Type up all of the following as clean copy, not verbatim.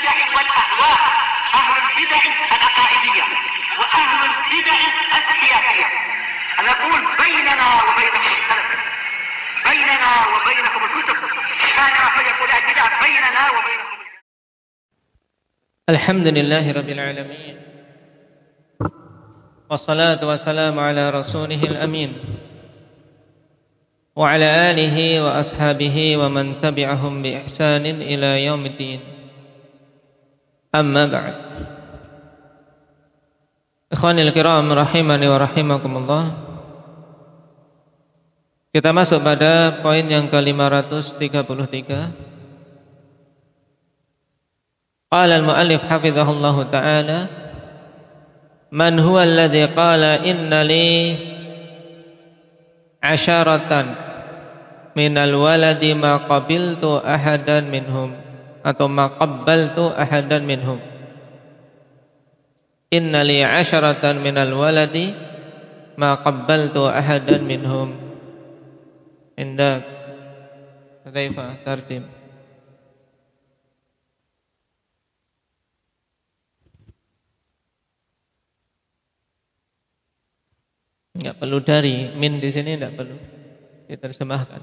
البدع والأهواء، أهل البدع العقائدية وأهل البدع السياسية. نقول بيننا وبينكم السلف، بيننا وبينكم الكتب، كان فيقول البدع بيننا وبينكم. الحمد لله رب العالمين، والصلاة والسلام على رسوله الأمين وعلى آله وأصحابه ومن تبعهم بإحسان إلى يوم الدين. أما بعد. Ikhwanil kiram rahimani wa rahimakumullah. Kita masuk pada poin yang ke-533. Qala al-muallif hafizahullahu ta'ala, man huwa alladhi qala inna li 'asharatan minal waladi ma qabiltu ahadan minhum, atau ma qabbaltu ahadan minhum. Inna li 'asharatan minal waladi ma qabbaltu ahadan minhum. Indak kaifa tarjim? Enggak perlu dari, min di sini enggak perlu diterjemahkan.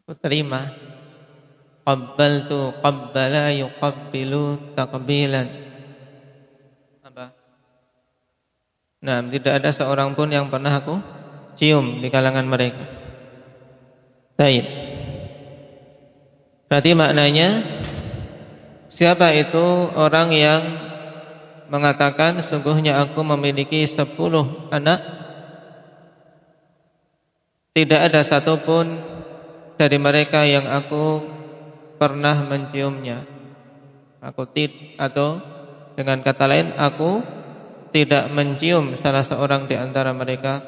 Aku terima. Qabbaltu qabbala yuqabbilu taqbilan. Apa? Nah, tidak ada seorang pun yang pernah aku cium di kalangan mereka. Baik. Berarti maknanya, siapa itu orang yang mengatakan sesungguhnya aku memiliki 10 anak, tidak ada satupun dari mereka yang aku pernah menciumnya. Atau dengan kata lain, aku tidak mencium salah seorang di antara mereka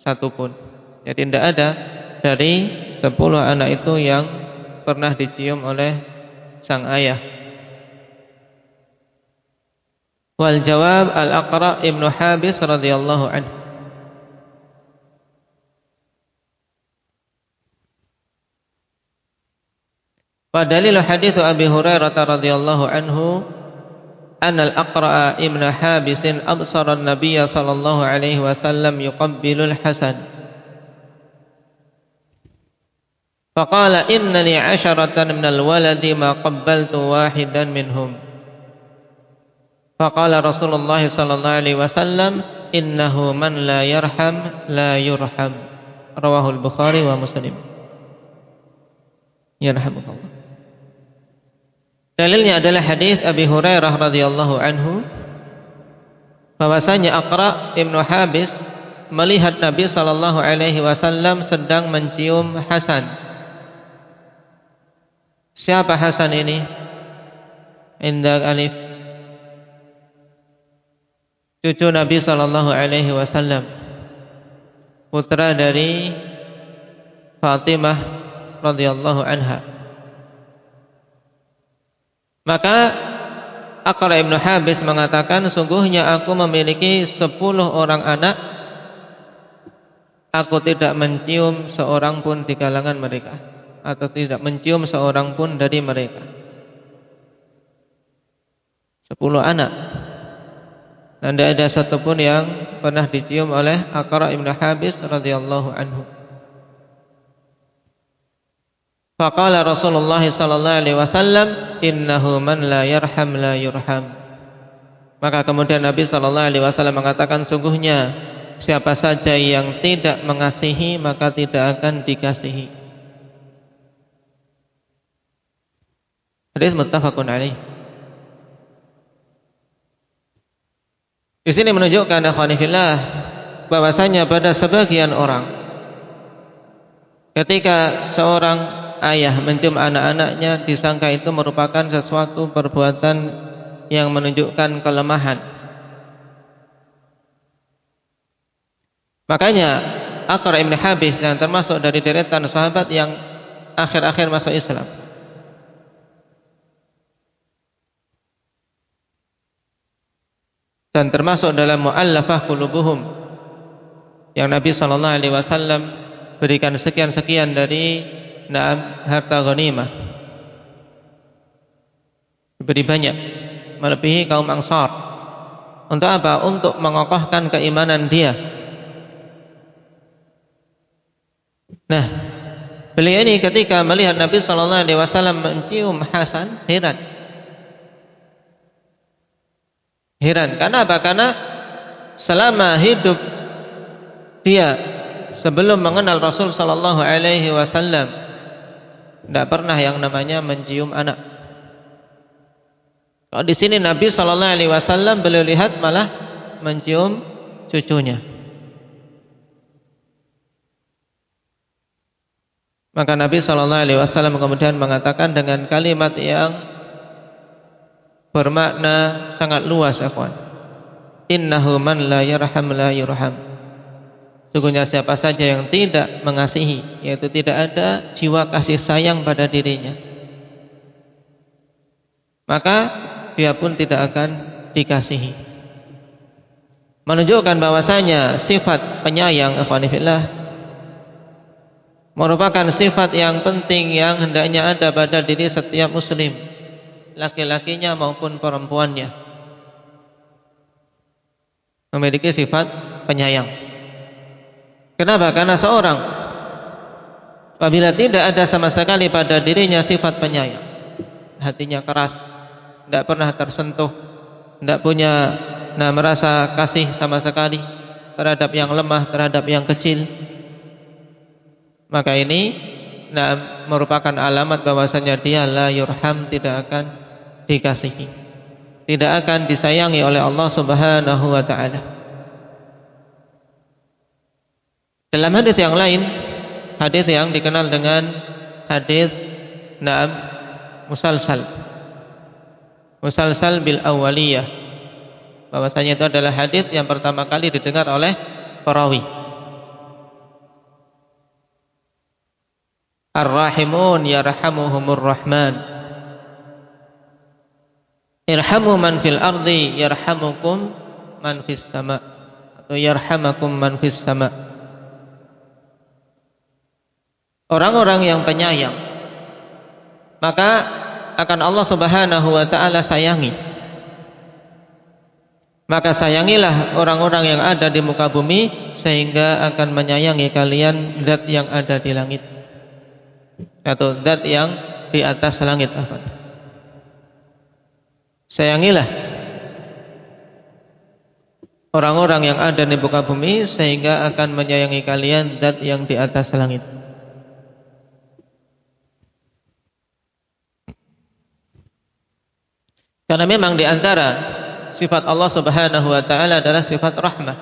satupun. Jadi tidak ada dari 10 anak itu yang pernah dicium oleh sang ayah. Wal jawab Al-Aqra' ibn Habis radhiyallahu anhu. Wa dalilu hadits Abi Hurairah radhiyallahu anhu anna Al-Aqra' ibn Habis absara an-nabiy sallallahu alaihi wasallam yuqabbilu al-Hasan. Faqala inna li 'asharatan minal waladi ma qabbaltu wahidan minhum. Faqala Rasulullah sallallahu alaihi wasallam innahu man la yarham la yurham. Rawahul Bukhari wa Muslim. Yarhamukallah. Dalilnya adalah hadis Abi Hurairah radhiyallahu anhu bahwasanya Aqra' ibn Habis melihat Nabi sallallahu alaihi wasallam sedang mencium Hasan. Siapa Hasan ini? Indak alif. Cucu Nabi sallallahu alaihi wasallam, putra dari Fatimah radhiyallahu anha. Maka Aqra' ibn Habis mengatakan, sungguhnya aku memiliki 10 orang anak, aku tidak mencium seorang pun di kalangan mereka, atau tidak mencium seorang pun dari mereka. 10 anak, dan tidak ada satupun yang pernah dicium oleh Aqra' ibn Habis radhiyallahu anhu. Faqala Rasulullah sallallahu alaihi wasallam innahu man la yarham la yurham. Maka kemudian Nabi sallallahu alaihi wasallam mengatakan, sungguhnya siapa saja yang tidak mengasihi maka tidak akan dikasihi. Hadis muttafaqun alaih. Di sini menunjukkan akhwani fillah bahwasanya pada sebagian orang, ketika seorang ayah mencium anak-anaknya, disangka itu merupakan sesuatu perbuatan yang menunjukkan kelemahan. Makanya Aqra' ibn Habis yang termasuk dari deretan sahabat yang akhir-akhir masuk Islam, dan termasuk dalam mu'allafah qulubuhum yang Nabi sallallahu alaihi wasallam berikan sekian-sekian dari harta ghanimah, diberi banyak melebihi kaum Ansar. Untuk apa? Untuk mengokohkan keimanan dia. Nah, beliau ini ketika melihat Nabi sallallahu alaihi wasallam mencium Hasan, heran. Karena apa? Karena selama hidup dia sebelum mengenal Rasul sallallahu alaihi wasallam tidak pernah yang namanya mencium anak. Kalau di sini Nabi sallallahu alaihi wasallam beliau lihat malah mencium cucunya. Maka Nabi sallallahu alaihi wasallam kemudian mengatakan dengan kalimat yang bermakna sangat luas, ikhwan. Innahu man la yarham la yurham. Sungguhnya siapa saja yang tidak mengasihi, yaitu tidak ada jiwa kasih sayang pada dirinya, maka dia pun tidak akan dikasihi. Menunjukkan bahwasanya sifat penyayang, ikhwan fillah, merupakan sifat yang penting yang hendaknya ada pada diri setiap muslim, laki-lakinya maupun perempuannya, memiliki sifat penyayang. Kenapa? Karena seorang apabila tidak ada sama sekali pada dirinya sifat penyayang, hatinya keras, tidak pernah tersentuh, tidak punya merasa kasih sama sekali terhadap yang lemah, terhadap yang kecil, maka ini merupakan alamat bahwasanya dia la yurham, tidak akan dikasihi, tidak akan disayangi oleh Allah Subhanahu wa taala. Dalam hadis yang lain, hadis yang dikenal dengan hadis musalsal bil awaliyah, bahwasanya itu adalah hadis yang pertama kali didengar oleh perawi. Ar-rahimun yarhamuhumur rahman. Irhamu man fil ardi yarhamukum man fis sama, atau yarhamakum man fis sama. Orang-orang yang penyayang, maka akan Allah Subhanahu wa taala sayangi. Maka sayangilah orang-orang yang ada di muka bumi, sehingga akan menyayangi kalian zat yang ada di langit, atau zat yang di atas langit. Sayangilah orang-orang yang ada di muka bumi, sehingga akan menyayangi kalian zat yang di atas langit. Karena memang di antara sifat Allah Subhanahu wa taala adalah sifat rahmah.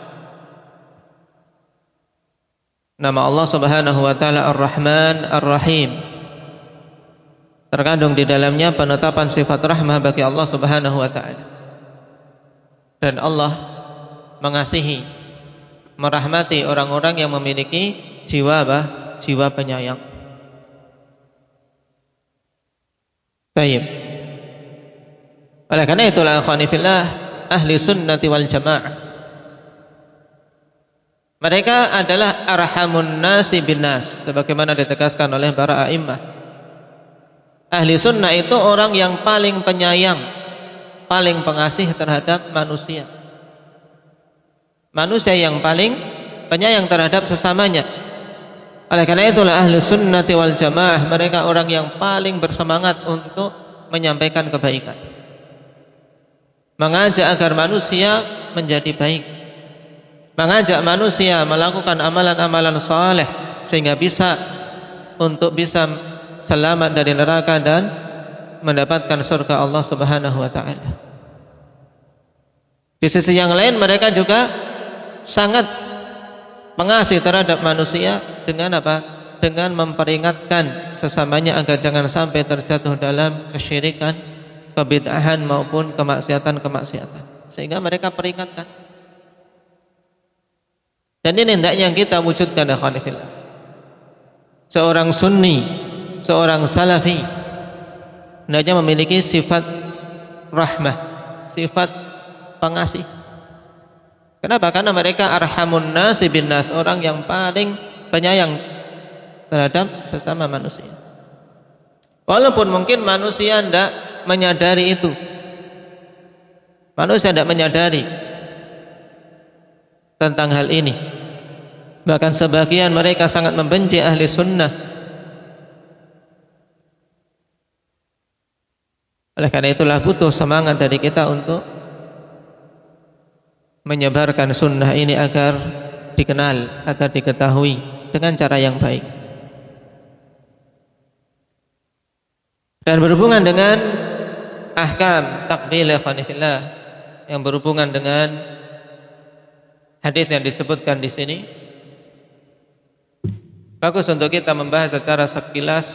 Nama Allah Subhanahu wa taala Ar-Rahman Ar-Rahim, terkandung di dalamnya penetapan sifat rahmah bagi Allah Subhanahu wa taala. Dan Allah mengasihi, merahmati orang-orang yang memiliki jiwa penyayang. Baik. Oleh karena itulah, akhwani fillah, ahli sunnati wal jamaah, mereka adalah arhamun nasi bin nas, sebagaimana ditegaskan oleh para a'immah. Ahli sunnah itu orang yang paling penyayang, paling pengasih terhadap manusia. Manusia yang paling penyayang terhadap sesamanya. Oleh karena itulah ahli sunnati wal jamaah, mereka orang yang paling bersemangat untuk menyampaikan kebaikan, mengajak agar manusia menjadi baik, mengajak manusia melakukan amalan-amalan saleh sehingga bisa selamat dari neraka dan mendapatkan surga Allah Subhanahu wa taala. Di sisi yang lain, mereka juga sangat pengasih terhadap manusia dengan apa? Dengan memperingatkan sesamanya agar jangan sampai terjatuh dalam kesyirikan, kebid'ahan maupun kemaksiatan, sehingga mereka peringatkan. Dan ini hendaknya kita wujudkan, ya khonifillah. Seorang sunni, seorang salafi hendaknya memiliki sifat rahmah, sifat pengasih, Kenapa? Karena mereka arhamun nasi bin nas, orang yang paling penyayang terhadap sesama manusia. Walaupun mungkin manusia tidak menyadari itu. Manusia tidak menyadari tentang hal ini. Bahkan sebagian mereka sangat membenci ahli sunnah. Oleh karena itulah butuh semangat dari kita untuk menyebarkan sunnah ini agar dikenal, agar diketahui dengan cara yang baik. Dan berhubungan dengan ahkam takbil ikhwanillah, yang berhubungan dengan hadis yang disebutkan di sini, bagus untuk kita membahas secara sekilas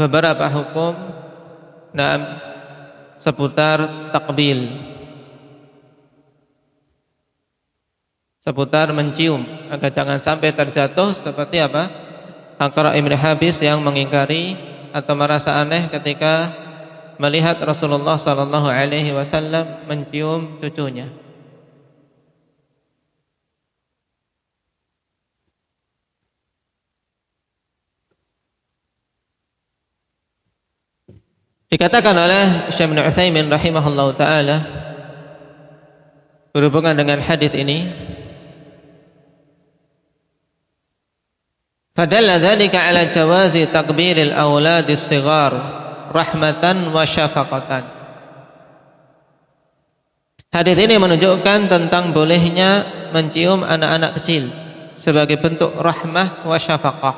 beberapa hukum seputar takbil, seputar mencium, agar jangan sampai terjatuh seperti apa? Aqra' ibn Habis yang mengingkari atau merasa aneh ketika melihat Rasulullah sallallahu alaihi wasallam mencium cucunya. Dikatakan oleh Syekh Ibnu Utsaimin rahimahullahu taala berhubungan dengan hadis ini, fadalla dzalika ala jawazi takbiril auladis shighar rahmatan wa syafaqatan. Hadis ini menunjukkan tentang bolehnya mencium anak-anak kecil sebagai bentuk rahmah wa syafaqah,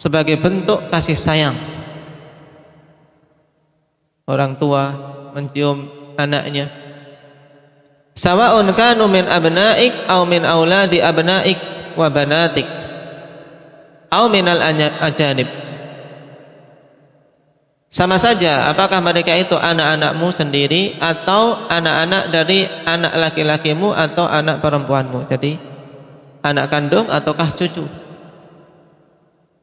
sebagai bentuk kasih sayang. Orang tua mencium anaknya, sawa'un kanu min abna'ik aw min auladi abna'ik wa banatik aw minal ajanib. Sama saja apakah mereka itu anak-anakmu sendiri atau anak-anak dari anak laki-lakimu atau anak perempuanmu. Jadi anak kandung ataukah cucu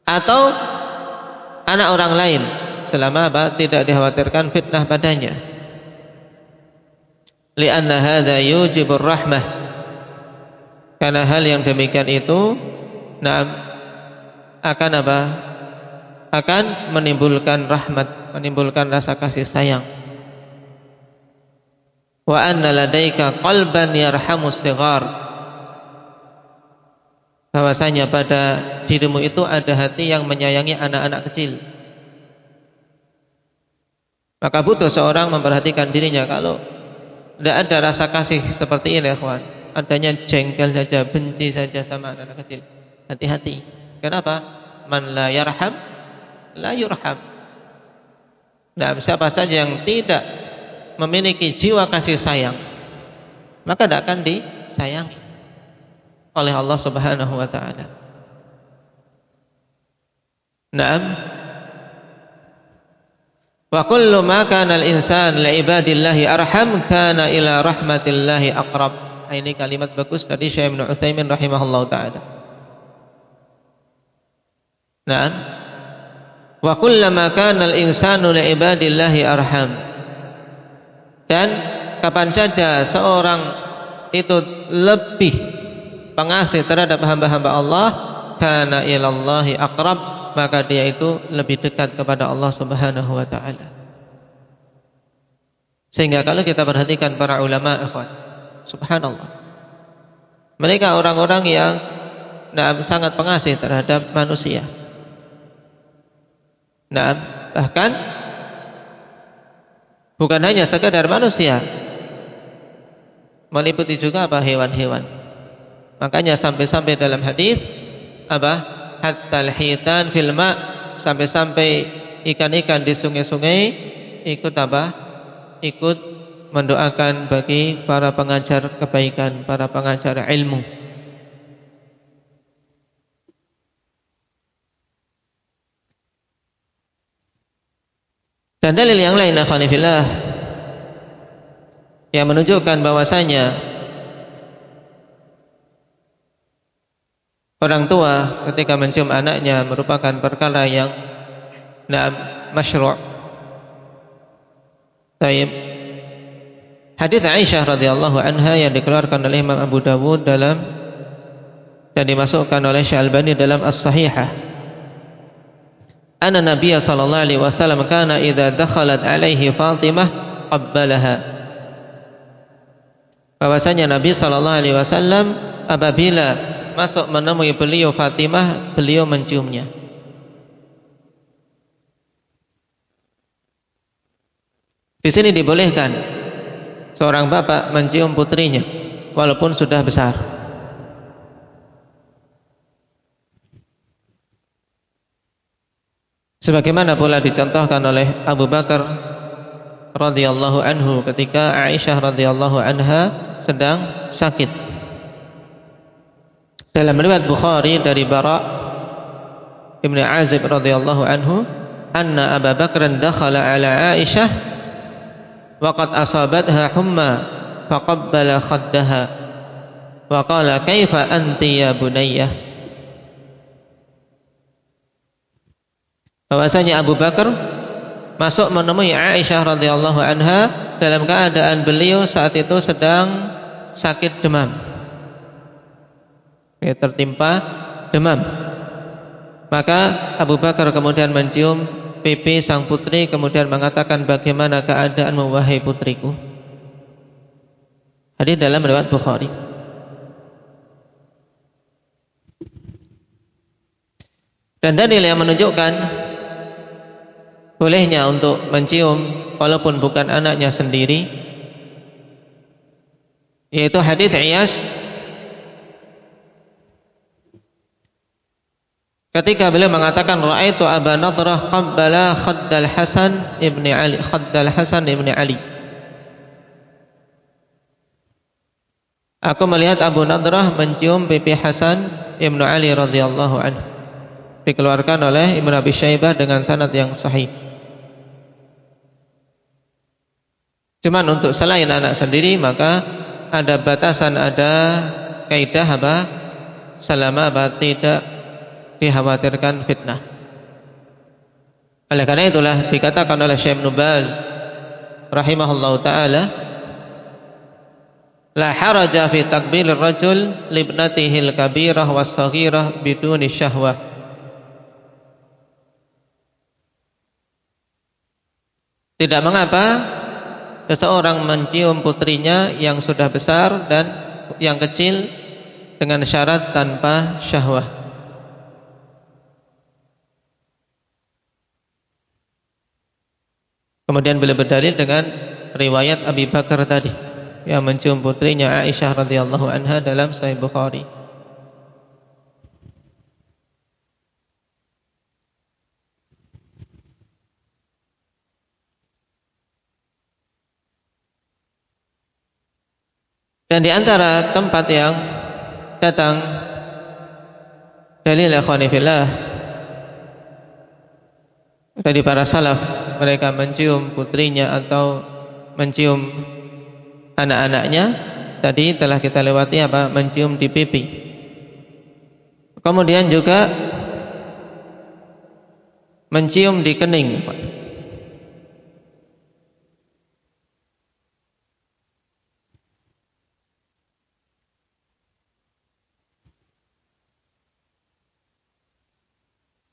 atau anak orang lain, selama tidak dikhawatirkan fitnah padanya. Li'anna hadza yujibur rahmah, karena hal yang demikian itu akan apa? Akan menimbulkan rahmat, menimbulkan rasa kasih sayang. Wa anna ladaika qalban yarhamus shighar, bahwasanya pada dirimu itu ada hati yang menyayangi anak-anak kecil. Maka butuh seorang memperhatikan dirinya. Kalau tidak ada rasa kasih seperti ini, ikhwan, adanya jengkel saja, benci saja sama anak-anak kecil, hati-hati. Kenapa? Man la yarham la yurham. Nah, siapa saja yang tidak memiliki jiwa kasih sayang, maka tidak akan disayangi oleh Allah Subhanahu wa taala. Naam. Wa kullu ma kana al-insan li ibadillahi arham kana ila rahmatillahi aqrab. Ini kalimat bagus dari Syekh Ibnu Utsaimin rahimahullahu taala. Naam. Wa kullama kana al-insanu li ibadillahi arham. Dan kapan saja seorang itu lebih pengasih terhadap hamba-hamba Allah, kana ilallahi aqrab, maka dia itu lebih dekat kepada Allah Subhanahu wa taala. Sehingga kalau kita perhatikan para ulama, ikhwan, subhanallah, mereka orang-orang yang sangat pengasih terhadap manusia. Bahkan bukan hanya sekedar manusia, meliputi juga apa? Hewan-hewan. Makanya sampai-sampai dalam hadis apa? Hatta al-hitan fil ma', sampai-sampai ikan-ikan di sungai-sungai ikut apa? Ikut mendoakan bagi para pengajar kebaikan, para pengajar ilmu. Dan dalil yang lain, akhwanillah, yang menunjukkan bahwasanya orang tua ketika mencium anaknya merupakan perkara yang masyru'. Baik. Hadis Aisyah radhiyallahu anha yang dikeluarkan oleh Imam Abu Dawud dan dimasukkan oleh Syalbani dalam As-Sahihah. Anna Nabiya sallallahu alaihi wasallam kana idza dakhalat alaihi Fatimah qabbalaha. Bahwasanya Nabi sallallahu alaihi wasallam apabila masuk menemui beliau Fatimah, beliau menciumnya. Di sini dibolehkan seorang bapak mencium putrinya walaupun sudah besar. Sebagaimana pula dicontohkan oleh Abu Bakar radhiyallahu anhu ketika Aisyah radhiyallahu anha sedang sakit. Dalam riwayat Bukhari dari Bara Ibn Azib radhiyallahu anhu, anna Abu Bakr dakhala ala Aisyah wa qad asabatha humma faqabbala khaddaha wa qala kaifa anti ya bunayyah. Bahwasanya Abu Bakar masuk menemui Aisyah radhiyallahu anha dalam keadaan beliau saat itu sedang sakit demam. Tertimpa demam. Maka Abu Bakar kemudian mencium pipi sang putri kemudian mengatakan, bagaimana keadaan wahai putriku. Hadis dalam riwayat Bukhari. Dan dalil yang menunjukkan bolehnya untuk mencium walaupun bukan anaknya sendiri, yaitu hadis Iyas ketika beliau mengatakan, ra'aitu Aba Nadrah qabbala khaddal Hasan ibni Ali. Aku melihat Abu Nadrah mencium pipi Hasan ibnu Ali radhiyallahu anhu. Dikeluarkan oleh Ibnu Abi Syaibah dengan sanad yang sahih. Cuman untuk selain anak sendiri maka ada batasan, ada kaidah apa? Selama tidak dikhawatirkan fitnah. Oleh karena itulah dikatakan oleh Syekh Ibnu Baz rahimahullahu taala, la haraja fi takbilir rajul libnatihi al-kabirah was-saghirah biduni syahwah. Tidak mengapa seseorang mencium putrinya yang sudah besar dan yang kecil dengan syarat tanpa syahwah. Kemudian beliau berdalil dengan riwayat Abi Bakar tadi yang mencium putrinya Aisyah radhiyallahu anha dalam Sahih Bukhari. Dan di antara tempat yang datang dalil ikhwani fillah dari para salaf, mereka mencium putrinya atau mencium anak-anaknya, tadi telah kita lewati apa? Mencium di pipi. Kemudian juga mencium di kening.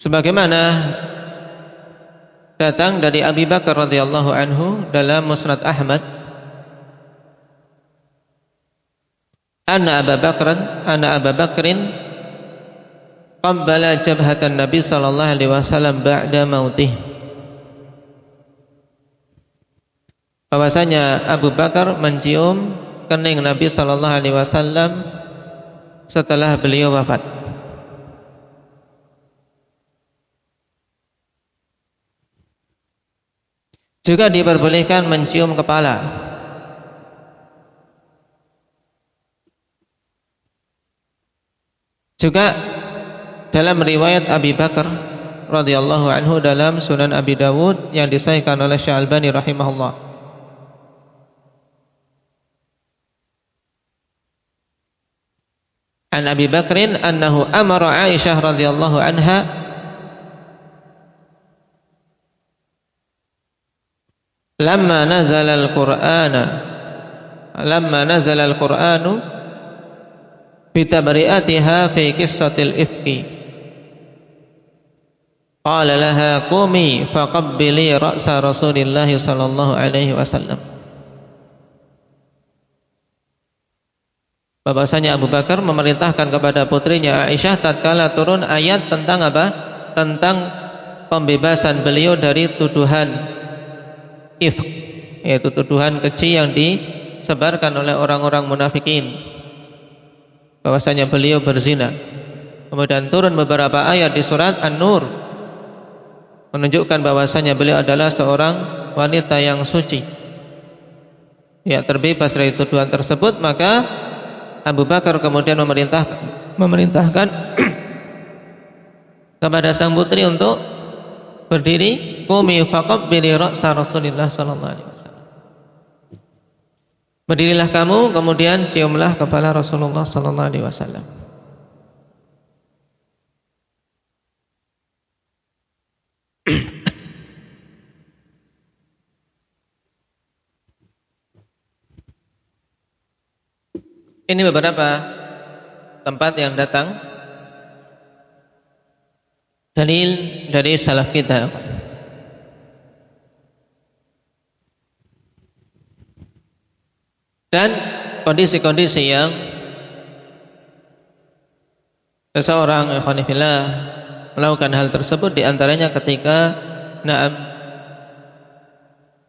Sebagaimana datang dari Abi Bakar radhiyallahu anhu dalam Musnad Ahmad, anna Abu Bakrin qabbala jabhatan Nabi sallallahu alaihi wasallam ba'da mautih. Bahwasanya Abu Bakar mencium kening Nabi sallallahu alaihi wasallam setelah beliau wafat. Juga diperbolehkan mencium kepala. Juga dalam riwayat Abi Bakar radhiyallahu anhu dalam Sunan Abi Dawud yang disahihkan oleh Syalbani rahimahullah. An Abi Bakrin annahu amara Aisyah radhiyallahu anha lamma nazala al-Qur'ana lamma nazala al-Qur'anu bi tabri'atiha fi qissatil ifki qala laha qumi faqabbili ra'sa Rasulillah sallallahu alaihi wasallam. Bahwasanya Abu Bakar memerintahkan kepada putrinya Aisyah tatkala turun ayat tentang apa? Tentang pembebasan beliau dari tuduhan ifk, yaitu tuduhan keji yang disebarkan oleh orang-orang munafikin bahwasanya beliau berzina. Kemudian turun beberapa ayat di surat An-Nur menunjukkan bahwasanya beliau adalah seorang wanita yang suci, ya, terbebas dari tuduhan tersebut. Maka Abu Bakar kemudian memerintahkan kepada sang putri untuk berdiri, qumi faqabbili ra'sa Rasulillah sallallahu alaihi wasallam. Berdirilah kamu, kemudian ciumlah kepala Rasulullah sallallahu alaihi wasallam. Ini beberapa tempat yang datang dalil dari salaf kita. Dan kondisi-kondisi yang seseorang ikhwanifillah melakukan hal tersebut, diantaranya ketika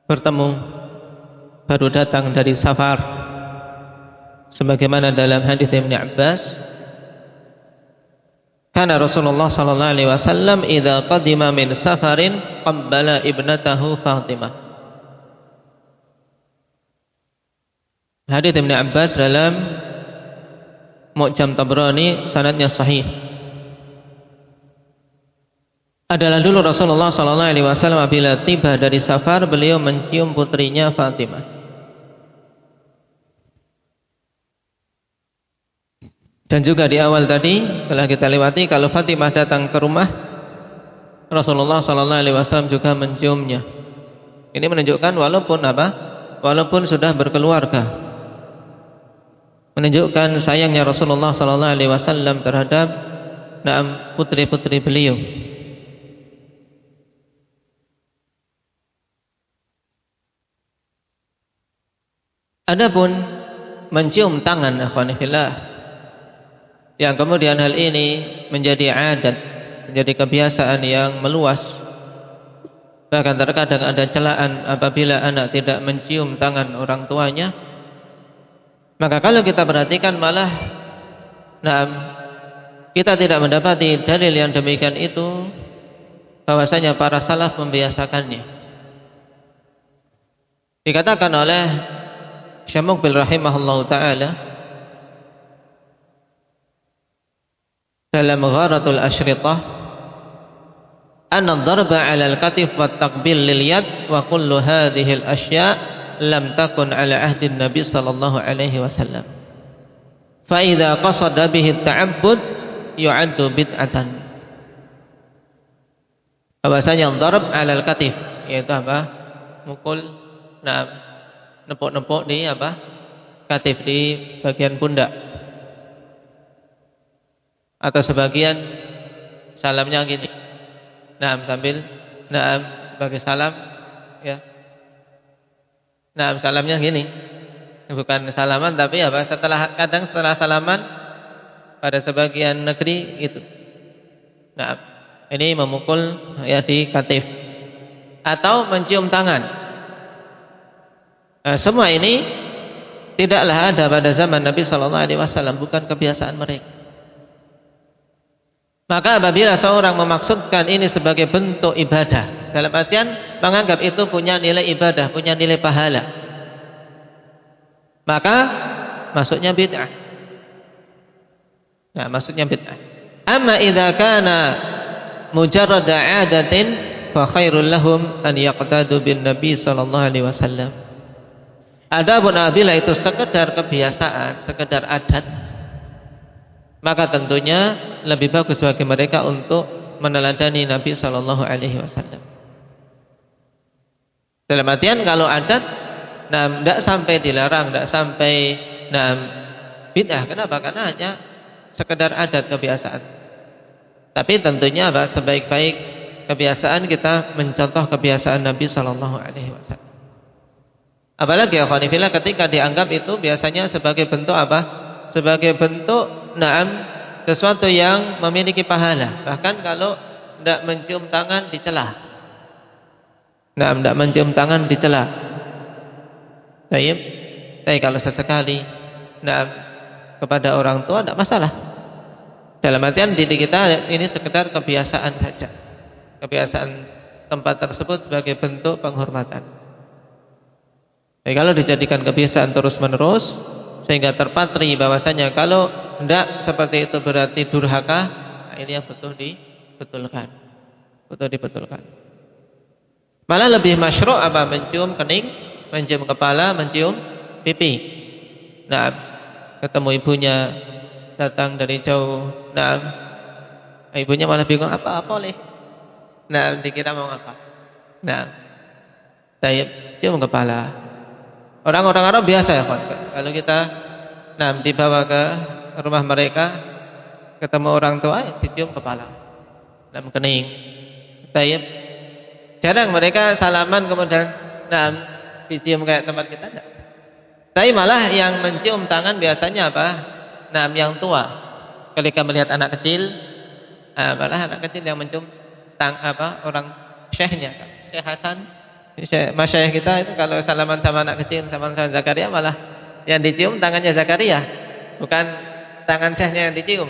bertemu baru datang dari safar, sebagaimana dalam hadis Ibnu Abbas, kana Rasulullah sallallahu alaihi wasallam idza qadima min safarin qabbala ibnatahu Fatimah. Hadis Ibnu Abbas dalam Mu'jam Tabrani, sanadnya sahih. Adalah dulu Rasulullah sallallahu alaihi wasallam apabila tiba dari safar, beliau mencium putrinya Fatimah. Dan juga di awal tadi telah kita lewati, kalau Fatimah datang ke rumah, Rasulullah sallallahu alaihi wasallam juga menciumnya. Ini menunjukkan walaupun sudah berkeluarga, menunjukkan sayangnya Rasulullah sallallahu alaihi wasallam terhadap putri-putri beliau. Adapun mencium tangan, akhwanifillah, yang kemudian hal ini menjadi adat, menjadi kebiasaan yang meluas. Bahkan terkadang ada celaan apabila anak tidak mencium tangan orang tuanya. Maka kalau kita perhatikan malah kita tidak mendapati dalil yang demikian itu, bahwasanya para salaf membiasakannya. Dikatakan oleh Syekh Muqbil rahimahullahu taala dalam Gharatul Asyritah, anna ad-darba 'ala al-katif wa at-taqbil lil yad wa kullu hadhihi al-asya' lam takun 'ala ahdi an-nabi sallallahu alaihi wasallam. Fa idza qasada bihi at-ta'abbud yu'addu bid'atan. Bahwasanya darb 'ala al-katif, yaitu apa? Mukul, nepuk-nepuk di katif, di bagian pundak. Atau sebagian salamnya gini, sambil sebagai salam, ya. Salamnya gini, bukan salaman tapi kadang setelah salaman pada sebagian negeri itu. Ini memukul ya di katif atau mencium tangan. Semua ini tidaklah ada pada zaman Nabi sallallahu alaihi wasallam, bukan kebiasaan mereka. Maka apabila seorang memaksudkan ini sebagai bentuk ibadah, dalam artian menganggap itu punya nilai ibadah, punya nilai pahala, maka maksudnya bid'ah. Maksudnya bid'ah. Amma idza kana mujarrad 'adatin fa khairul lahum an yaqtadu bin nabi sallallahu alaihi wasallam. Adapun apabila itu sekedar kebiasaan, sekedar adat, maka tentunya lebih bagus bagi mereka untuk meneladani Nabi sallallahu alaihi wasallam. Dalam artian kalau adat, tidak sampai dilarang, tidak sampai bid'ah. Kenapa? Karena hanya sekedar adat kebiasaan. Tapi tentunya sebaik-baik kebiasaan kita mencontoh kebiasaan Nabi Sallallahu Alaihi Wasallam. Apalagi ya khonifillah ketika dianggap itu biasanya sebagai bentuk apa? Sebagai bentuk sesuatu yang memiliki pahala. Bahkan kalau tidak mencium tangan dicela. Tidak mencium tangan dicela. Baik. Tapi kalau sesekali kepada orang tua tidak masalah. Dalam artian didik kita ini sekedar kebiasaan saja. Kebiasaan tempat tersebut sebagai bentuk penghormatan. Jadi kalau dijadikan kebiasaan terus-menerus sehingga terpatri bahwasanya kalau tidak seperti itu berarti durhaka, ini yang betul dibetulkan. Betul dibetulkan. Malah lebih masyru' apa? Mencium kening, mencium kepala, mencium pipi. Ketemu ibunya datang dari jauh. Ibunya malah bingung apa boleh. Dikira mau apa? Cium kepala. Orang-orang Arab biasa ya, kalau kita dibawa ke rumah mereka, ketemu orang tua, dicium kepala, kening. Jarang mereka salaman kemudian dicium kayak tempat kita enggak. Tapi malah yang mencium tangan biasanya apa? Yang tua. Ketika melihat anak kecil, malah anak kecil yang mencium orang syekhnya, Syekh Hasan. Masyayikh kita itu kalau salaman sama anak kecil, sama Zakaria, malah yang dicium tangannya Zakaria, bukan tangan syekhnya yang dicium.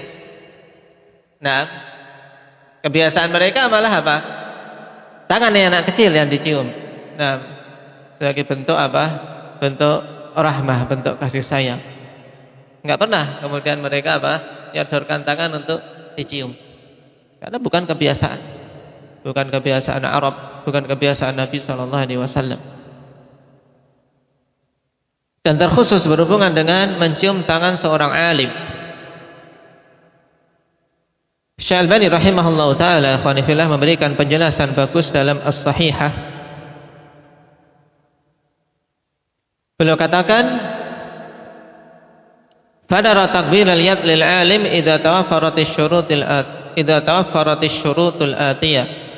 Kebiasaan mereka malah apa? Tangannya anak kecil yang dicium. Sebagai bentuk apa? Bentuk rahmah, bentuk kasih sayang. Enggak pernah kemudian mereka apa? Nyodorkan tangan untuk dicium. Karena bukan kebiasaan. Bukan kebiasaan Arab, bukan kebiasaan Nabi Sallallahu Alaihi Wasallam. Dan terkhusus berhubungan dengan mencium tangan seorang alim. Syekh Al-Albani rahimahullah taala ikhwanifillah memberikan penjelasan bagus dalam As-Sahihah. Beliau katakan, "Fadara takbir al-yad lil alim idza tawaffarat asy-syurutul atiyah."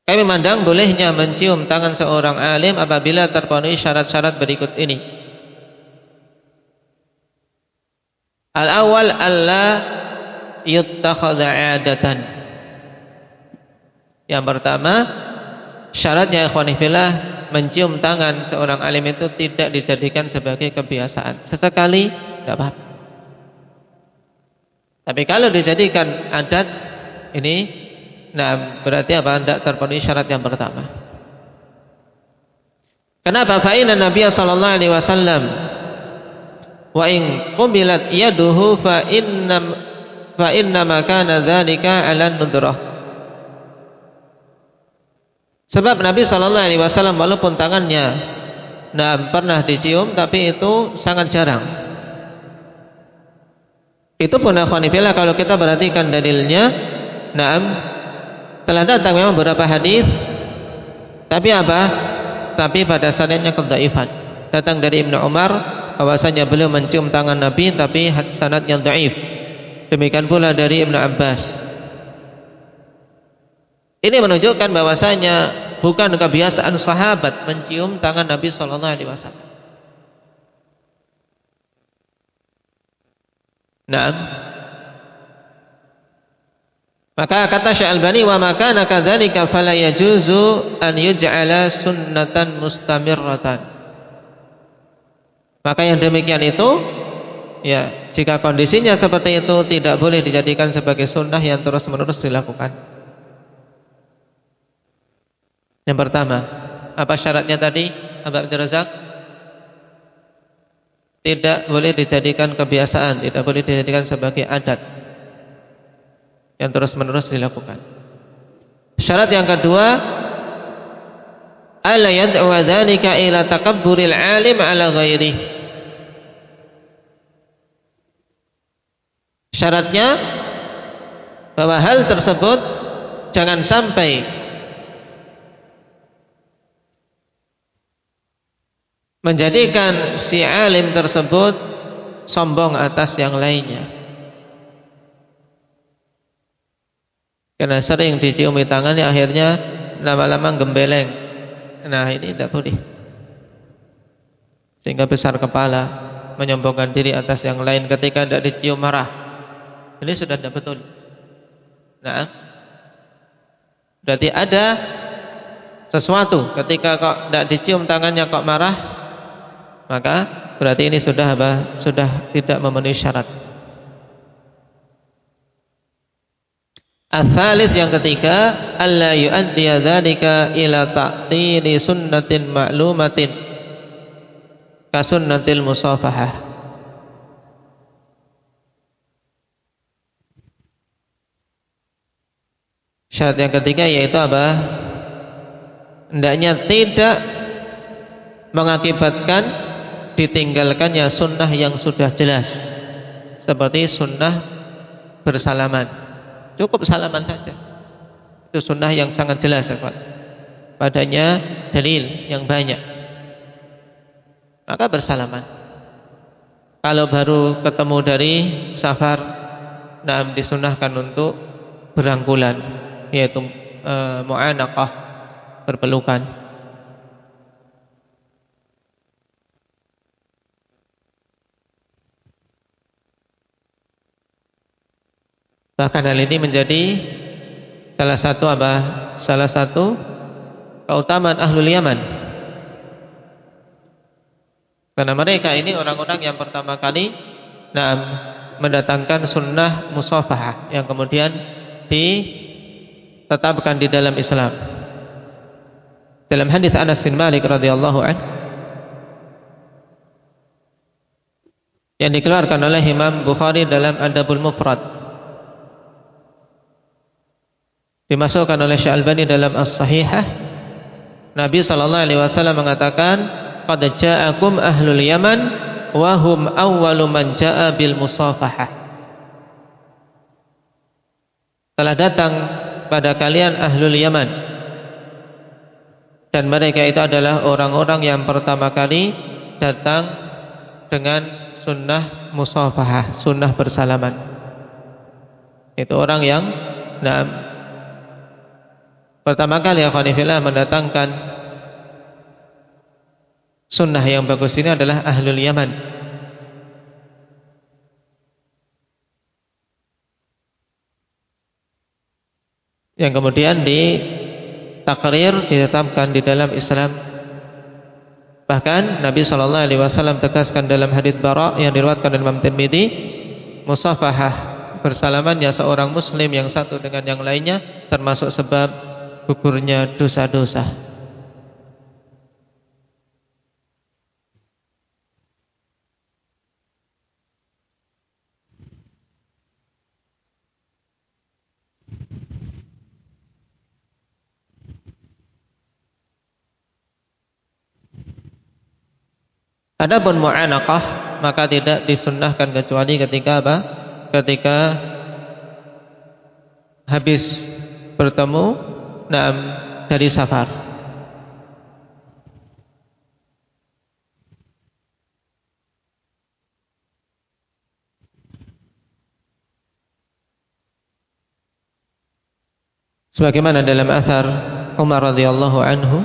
Kami memandang bolehnya mencium tangan seorang alim apabila terpenuhi syarat-syarat berikut ini. Al-awwal alla yuttakhadha 'adatan. Yang pertama, syaratnya ikhwani fillah, mencium tangan seorang alim itu tidak dijadikan sebagai kebiasaan. Sesekali tidak apa-apa. Tapi kalau dijadikan adat, ini berarti apa? Tidak terpenuhi syarat yang pertama. Kenapa? Fa inna Nabiy sallallahu alaihi wasallam wa in qubilat yaduhu fa inna ma kana dzalika 'ala nudrah. Sebab Nabi sallallahu alaihi wasallam walaupun tangannya pernah dicium, tapi itu sangat jarang. Itu pun akhwani fillah kalau kita perhatikan dalilnya, telah datang memang beberapa hadis, tapi apa? Tapi pada sanadnya kedhaifan. Datang dari Ibnu Umar bahwasanya beliau mencium tangan Nabi, tapi sanadnya dhaif. Demikian pula dari Ibnu Abbas. Ini menunjukkan bahwasanya bukan kebiasaan sahabat mencium tangan Nabi sallallahu alaihi wasallam. Maka kata Syekh Al-Albani, wa makana kadzalika fala yajuzu an yuj'ala sunnatan mustamirratan. Maka yang demikian itu, ya, jika kondisinya seperti itu tidak boleh dijadikan sebagai sunnah yang terus-menerus dilakukan. Yang pertama, apa syaratnya tadi, Abah Abdul Razak? Tidak boleh dijadikan kebiasaan, tidak boleh dijadikan sebagai adat yang terus-menerus dilakukan. Syarat yang kedua, alla yad'u dzalika ila takabburil 'alim 'ala ghairihi. Syaratnya bahwa hal tersebut jangan sampai menjadikan si alim tersebut sombong atas yang lainnya. Karena sering diciumi tangannya, akhirnya lama-lama gembeleng. Nah, ini tidak boleh. Sehingga besar kepala, menyombongkan diri atas yang lain ketika tidak dicium marah. Ini sudah tidak betul. Nah, berarti ada sesuatu ketika kok tidak dicium tangannya kok marah, maka berarti ini sudah apa? Sudah tidak memenuhi syarat. Ats-tsalits, yang ketiga, alla yu'addiya dzalika ila ta'tili sunnatin ma'lumatin ka sunnatil musafahah. Syarat yang ketiga yaitu apa? Hendaknya tidak mengakibatkan ditinggalkannya sunnah yang sudah jelas, seperti sunnah bersalaman. Cukup salaman saja, itu sunnah yang sangat jelas, padanya dalil yang banyak, maka bersalaman. Kalau baru ketemu dari safar, nah disunahkan untuk berangkulan, yaitu mu'anaqah, berpelukan. Bahkan hal ini menjadi salah satu apa? Salah satu keutamaan ahlul Yaman. Karena mereka ini orang-orang yang pertama kali mendatangkan sunnah musafahah yang kemudian ditetapkan di dalam Islam. Dalam hadis Anas bin Malik radhiyallahu anhu yang dikeluarkan oleh Imam Bukhari dalam Adabul Mufrad, dimasukkan oleh Syalbani dalam As-Sahihah, Nabi SAW mengatakan, qad ja'akum ahlul Yaman wa hum awwalu man ja'a bil musafahah. Telah datang pada kalian ahlul Yaman, dan mereka itu adalah orang-orang yang pertama kali datang dengan sunnah musafahah, sunnah bersalaman. Itu orang yang pertama kali akhwanifillah mendatangkan sunnah yang bagus ini adalah ahlul Yaman. Yang kemudian ditakrir, ditetapkan di dalam Islam. Bahkan Nabi SAW tegaskan dalam hadits Bara yang diriwayatkan oleh Imam Tirmidzi, musafahah, bersalamannya seorang muslim yang satu dengan yang lainnya termasuk sebab gugurnya dosa-dosa. Adapun mu'anaqah maka tidak disunnahkan kecuali ketika apa? Ketika habis bertemu dari safar. Sebagaimana dalam athar Umar radhiyallahu anhu,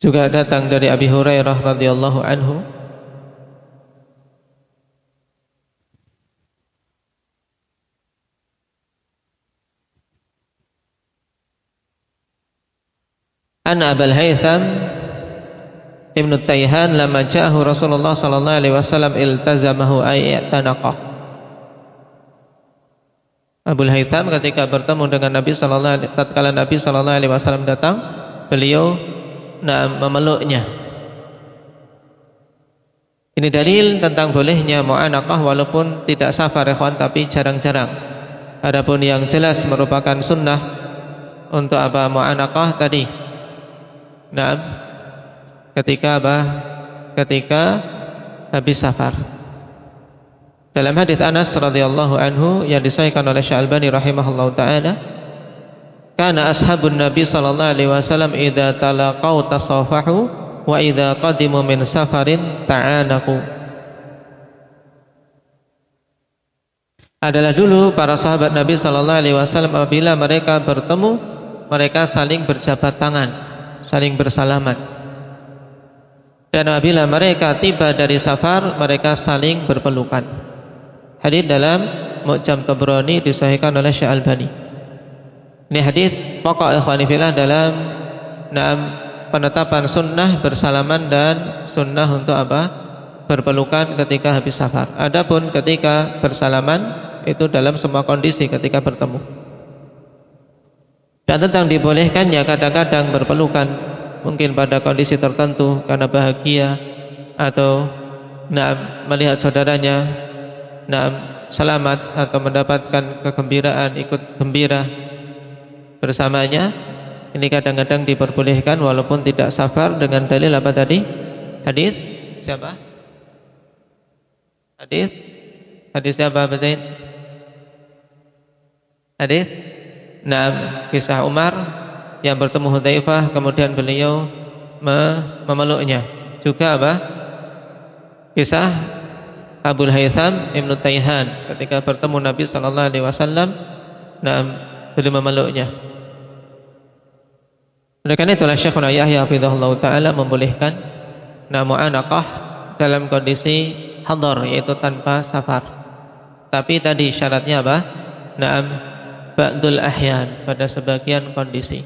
juga datang dari Abi Hurairah radhiyallahu anhu, Anna Abul Haytham Ibnu Tayhan lama ja'ahu Rasulullah sallallahu alaihi wasallam iltazamahu ayyatanaqah. Abul Haytham ketika bertemu dengan Nabi sallallahu alaihi wasallam, tatkala Nabi sallallahu alaihi wasallam datang, beliau memeluknya. Ini dalil tentang bolehnya mu'anaqah walaupun tidak safar ikhwan, tapi jarang-jarang. Adapun yang jelas merupakan sunnah untuk apa mu'anaqah tadi. Ketika habis safar. Dalam hadis Anas radhiyallahu anhu yang disahihkan oleh Syalbani rahimahullahu taala, kana ashabun Nabi sallallahu alaihi wasallam idza talaqau tasafahu wa idza qadimu min safarin ta'anaku. Adalah dulu para sahabat Nabi sallallahu alaihi wasallam apabila mereka bertemu, mereka saling berjabat tangan, saling bersalamat. Dan apabila mereka tiba dari safar, mereka saling berpelukan. Hadis dalam Mu'jam Tabrani disahihkan oleh Syekh Albani. Ini hadis pokok ikhwani fillah dalam penetapan sunnah bersalaman dan sunnah untuk apa? Berpelukan ketika habis safar. Adapun ketika bersalaman itu dalam semua kondisi ketika bertemu. Dan tentang dibolehkannya kadang-kadang berpelukan, mungkin pada kondisi tertentu karena bahagia atau melihat saudaranya selamat atau mendapatkan kegembiraan, ikut gembira bersamanya. Ini kadang-kadang diperbolehkan walaupun tidak safar dengan dalil apa tadi? Hadis siapa? Hadis siapa Abu Zaid? Hadis kisah Umar yang bertemu Hudzaifah kemudian beliau memeluknya. Juga apa? Kisah Abul Haytham Ibnu Taihan ketika bertemu Nabi sallallahu alaihi wasallam, beliau memeluknya. Oleh karena itulah Syekhuna Yahya hafizahullah ta'ala membolehkan mu'anaqah dalam kondisi hadar, yaitu tanpa safar. Tapi tadi syaratnya apa? Ba'dul ahyan, pada sebagian kondisi.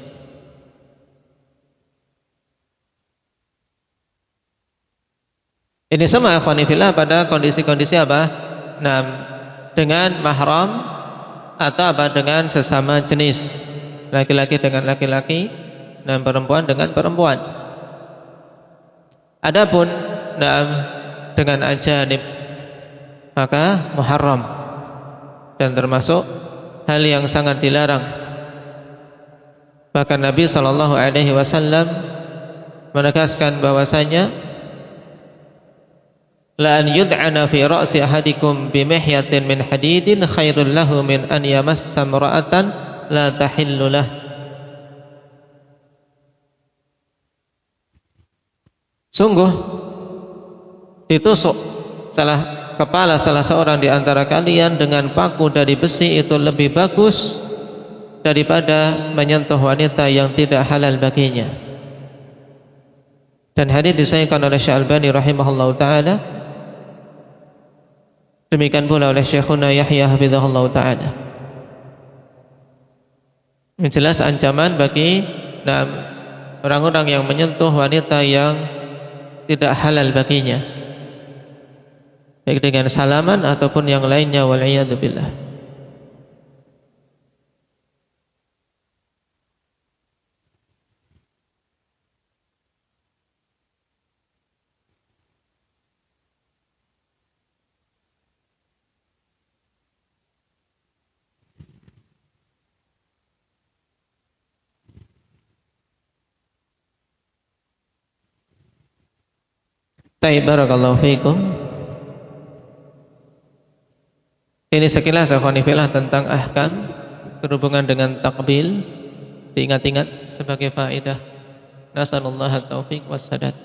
Ini semua ikhwani fillah pada kondisi-kondisi apa? Dengan mahram atau apa? Dengan sesama jenis, laki-laki dengan laki-laki dan perempuan dengan perempuan. Adapun dengan ajanib maka muharram dan termasuk hal yang sangat dilarang. Bahkan Nabi sallallahu alaihi wasallam menegaskan bahwasanya la an yud'ana fi ra'si ahadikum bimihyatin min hadidin khairul lahu min an yamassa imra'atan la tahillu lahu. Sungguh ditusuk kepala salah seorang di antara kalian dengan paku dari besi itu lebih bagus daripada menyentuh wanita yang tidak halal baginya. Dan hadis disahihkan oleh Syekh Albani rahimahullahu taala. Demikian pula oleh Syekhuna Yahya hafizahullahu taala. Ini jelas ancaman bagi orang-orang yang menyentuh wanita yang tidak halal baginya, baik dengan salaman ataupun yang lainnya, wal'iyadu billah. Baik, barakallahu fiikum. Ini sekilas akhwani fillah tentang ahkam berhubungan dengan takbil. Diingat-ingat sebagai faedah. Nasallallahu at-taufiq was sadad.